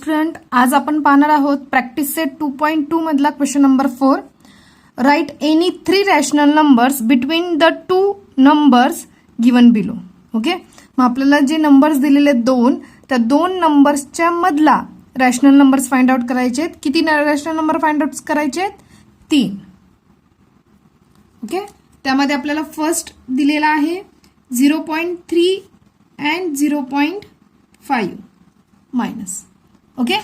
Student, आज आपण पाहणार आहोत प्रॅक्टिस सेट 2.2 मधला question number 4. Right any 3 rational numbers between the 2 numbers given below. Okay, मग आपल्याला जे नंबर्स दिलेले दोन, त्या दोन नंबर्सच्या मधला रॅशनल नंबर्स फाइंड आउट करायचे. किती रॅशनल नंबर फाइंड आउट करायचे? 3. ओके, त्यामध्ये आपल्याला फर्स्ट दिलेला आहे 0.3 and 0.5 minus. Okay,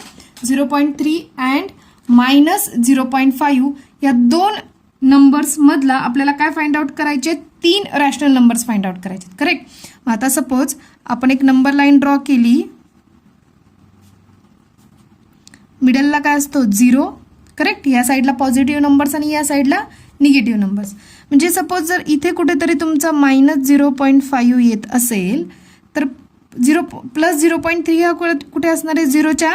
0.3 and minus 0.5 या दोन नंबर्स मधला आपल्याला काय फाइंड आउट करायचे? 3 रॅशनल नंबर्स फाइंड आउट करायचे. करेक्ट. मग आता सपोज आपण एक नंबर लाईन ड्रॉ केली. मिडलला काय असतो? 0. करेक्ट. या साईडला पॉझिटिव्ह नंबर्स आणि या साईडला निगेटिव्ह नंबर्स. म्हणजे सपोज जर इथे कुठेतरी तुमचा -0.5 येत असेल तर प्लस 0.3 हा कुठे असणार आहे? 0च्या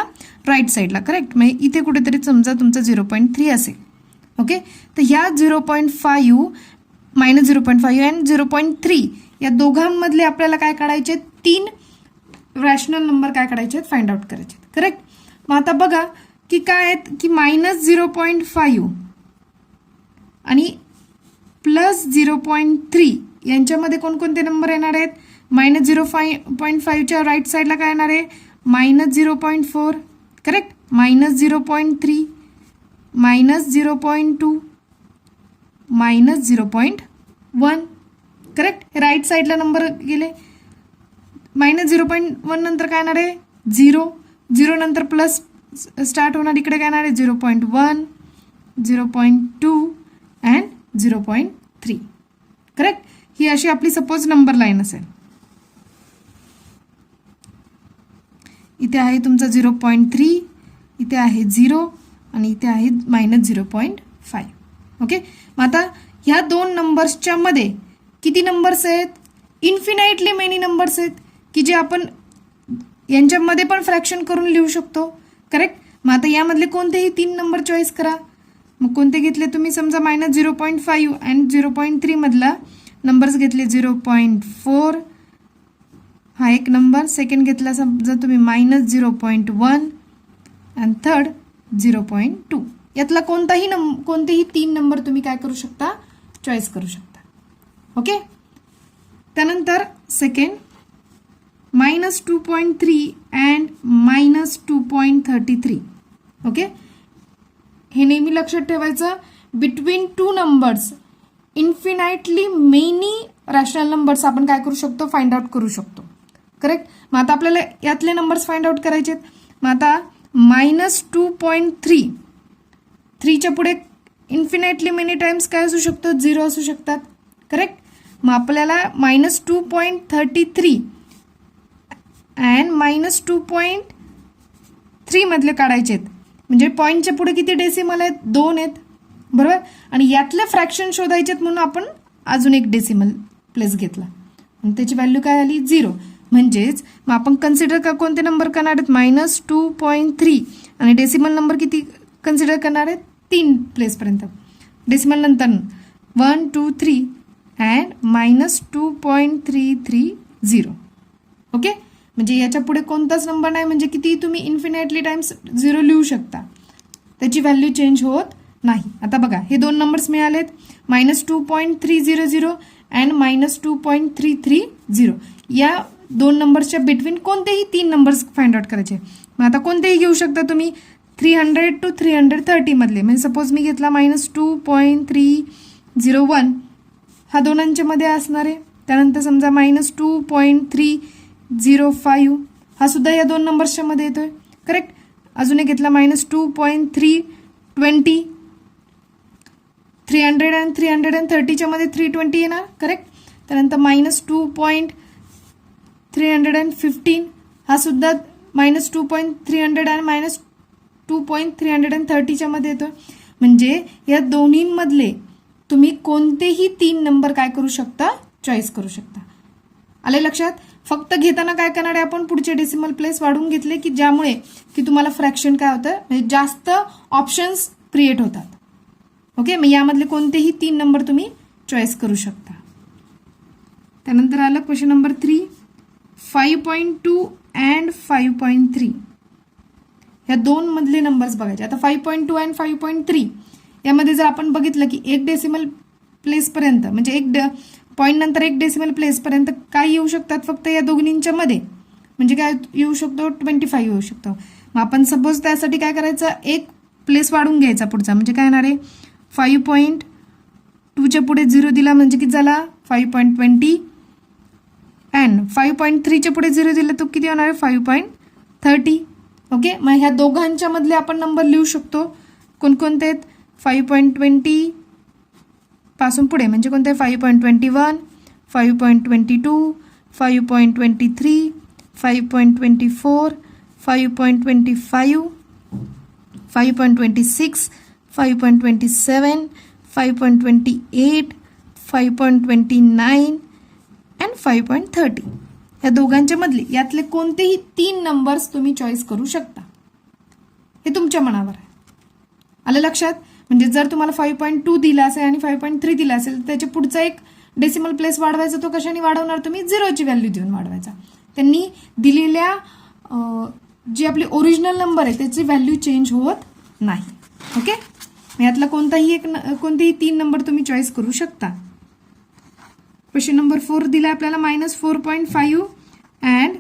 राईट साईडला. करेक्ट. म्हणजे इथे कुठेतरी समजा तुमचा 0.3 असेल. ओके, तर ह्या 0.5 -0.5 अँड 0.3 या दोघांमधले आपल्याला काय काढायचे? 3 रॅशनल नंबर काय काढायचे? फाइंड आउट करायचे. करेक्ट. मग आता बघा की काय आहेत की -0.5 आणि प्लस 0.3 यांच्यामध्ये कोणकोणते नंबर येणार आहेत? -0.5च्या राईट साईडला काय येणार आहे? -0.4. करेक्ट. -0.3 -0.2 -0.1. करेक्ट. राईट साईडला नंबर गेले. -0.1 नंतर काय येणार आहे? 0 नंतर प्लस स्टार्ट होणार. इकडे काय येणार आहे? 0.1 0.2 अँड 0.3. करेक्ट. ही अशी आपली सपोज नंबर लाईन असेल. इथे आहे तुमचा 0.3, इथे आहे 0 आणि इथे आहे -0.5. ओके, मग आता ह्या दोन नंबर्सच्या मध्ये किती नंबर्स आहेत? इन्फिनाइटली मेनी नंबर्स आहेत की जे आपण यांच्यामध्ये पण फ्रॅक्शन करून लिहू शकतो. करेक्ट. मग आता यामधले कोणतेही 3 नंबर चॉईस करा. मग कोणते घेतले तुम्ही? समजा -0.5 अँड 0.3 मधला नंबर्स घेतले. 0.4 हा एक नंबर. सेकंड घेतला समजा तुम्ही -0.1 अँड थर्ड 0.2. यातला कोणतेही 3 नंबर तुम्ही काय करू शकता? चॉईस करू शकता. ओके, त्यानंतर सेकंड -2.3 अँड -2.33. ओके, हे नेहमी लक्षात ठेवायचं. Between 2 numbers infinitely many rational numbers आपण काय करू शकतो? फाइंड आउट करू शकतो. करेक्ट. मग आता आपल्याला यातले नंबर्स फाइंड आउट करायचे आहेत. मग आता -2.3 3च्या पुढे इन्फिनाइटली मेनी टाइम्स काय असू शकतो? 0 असू शकतात. करेक्ट. मग आपल्याला -2.33 अँड -2.3 मधले काढायचे आहेत. म्हणजे पॉईंटच्या पुढे किती डेसिमल आहेत? 2 आहेत. बरोबर. आणि यातले फ्रॅक्शन शोधायचे आहेत म्हणून आपण अजून एक डेसिमल प्लेस घेतला आणि त्याची व्हॅल्यू काय आली? 0. म्हणजेच मग आपण कन्सिडर कोणते नंबर करणार आहेत? -2.3 आणि डेसिमल नंबर किती कन्सिडर करणार आहेत? 3 प्लेसपर्यंत. डेसिमल नंतर 1 2 3 अँड -2.330. ओके, म्हणजे याच्या पुढे कोणताच नंबर नाही. म्हणजे किती तुम्ही इन्फिनाइटली टाइम्स 0 लिहू शकता, त्याची व्हॅल्यू चेंज होत नाही. आता बघा हे दोन नंबर्स मिळालेत. -2.300 अँड -2.330. या दोन नंबर्सच्या बिटवीन कोणतेही 3 नंबर्स फाइंड आउट करायचे. मग आता कोणतेही घेऊ शकता तुम्ही 300 to 330 मधले. म्हणजे सपोज मी घेतला -2.301 हा दोनांच्या मध्ये असणार आहे. त्यानंतर समजा -2.305 हा सुद्धा या दोन नंबर्सच्या मध्ये येतोय. करेक्ट. अजून एक घेतला -2.320 300 अँड 330च्या मध्ये 320 येणार. करेक्ट. त्यानंतर -2.315 हा सुद्धा -2.300 आणि -2.330च्या मध्ये येतोय. म्हणजे या दोन्हींमधले तुम्ही कोणतेही 3 नंबर काय करू शकता? चॉईस करू शकता. आले लक्षात? फक्त घेताना काय करणार आहे आपण? पुढचे डेसिमल प्लेस वाढवून घेतले की ज्यामुळे की तुम्हाला फ्रॅक्शन काय होतं? म्हणजे जास्त ऑप्शन्स क्रिएट होतात. ओके, मग यामधले कोणतेही 3 नंबर तुम्ही चॉईस करू शकता. त्यानंतर आलं क्वेश्चन नंबर 3. 5.2 and 5.3. ह्या दोन मधले नंबर्स बघायचे. आता 5.2 आणि 5.3 यामध्ये जर आपण बघितलं की एक डेसिमल प्लेसपर्यंत म्हणजे एक पॉईंट नंतर एक डेसिमल प्लेसपर्यंत काय येऊ शकतात फक्त या दोघींच्या मध्ये, म्हणजे काय येऊ शकतो 25 येऊ शकतो. मग आपण सपोज त्यासाठी काय करायचं, एक प्लेस वाढून घ्यायचा पुढचा, म्हणजे काय येणार आहे 5.2च्या पुढे 0 दिला म्हणजे किती झाला 5.20 अँड 5.3च्या पुढे 0 दिला तो किती होणार आहे 5.30. ओके, मग ह्या दोघांच्या मधले आपण नंबर लिहू शकतो. कोणकोणते आहेत 5.20 पासून पुढे म्हणजे कोणते 5.21, 5.22, 5.23, 5.24, 5.25, 5.26, 5.27, 5.28, 5.29 अँड 5.30. या दोघांच्या मधले यातले कोणतेही 3 नंबर्स तुम्ही चॉईस करू शकता. हे तुमच्या मनावर आहे. आलं लक्षात? म्हणजे जर तुम्हाला 5.2 दिला असेल आणि 5.3 दिला असेल तर त्याच्या पुढचा एक डेसिमल प्लेस वाढवायचा, तो कशाने वाढवणार तुम्ही 0ची व्हॅल्यू देऊन वाढवायचा. त्यांनी दिलेल्या जी आपली ओरिजिनल नंबर आहे त्याची व्हॅल्यू चेंज होत नाही. ओके, यातला कोणतेही 3 नंबर तुम्ही चॉईस करू शकता. क्वेश्चन नंबर 4 दिला आपल्याला -4.5 अँड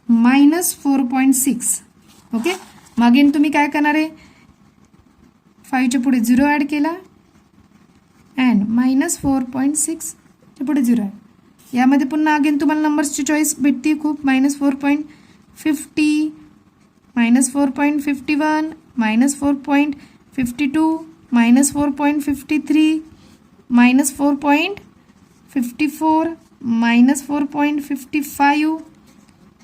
-4.6. ओके, मग अगेन तुम्ही काय करणार आहे 5च्या पुढे 0 ॲड केला अँड -4.6 च्या पुढे 0 ॲड. यामध्ये पुन्हा अगेन तुम्हाला नंबर्सची चॉईस भेटते खूप. -4.50, -4.51, -4.52, -4.53, -4.54, -4.55,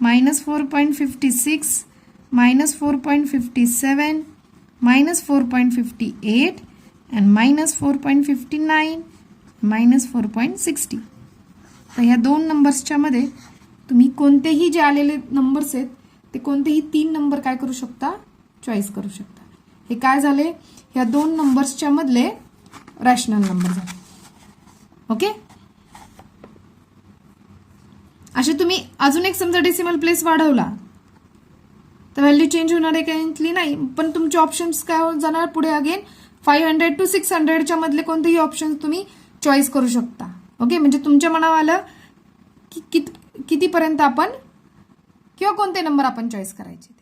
-4.56, -4.57, -4.58 and -4.59, -4.60. तर ह्या दोन नंबर्सच्या मध्ये तुम्ही कोणतेही जे आलेले नंबर्स आहेत ते कोणतेही 3 नंबर काय करू शकता चॉईस करू शकता. हे काय झाले ह्या दोन नंबर्सच्या मधले रॅशनल नंबर झाले. ओके, असे तुम्ही अजून एक समजा डेसिमल प्लेस वाढवला तर व्हॅल्यू चेंज होणार आहे काही नाही, पण तुमचे ऑप्शन्स काय होत जाणार पुढे अगेन 500 to 600च्या मधले कोणतेही ऑप्शन तुम्ही चॉईस करू शकता. ओके, म्हणजे तुमच्या मनावर आलं की कितीपर्यंत आपण किंवा कोणते नंबर आपण चॉईस करायचे.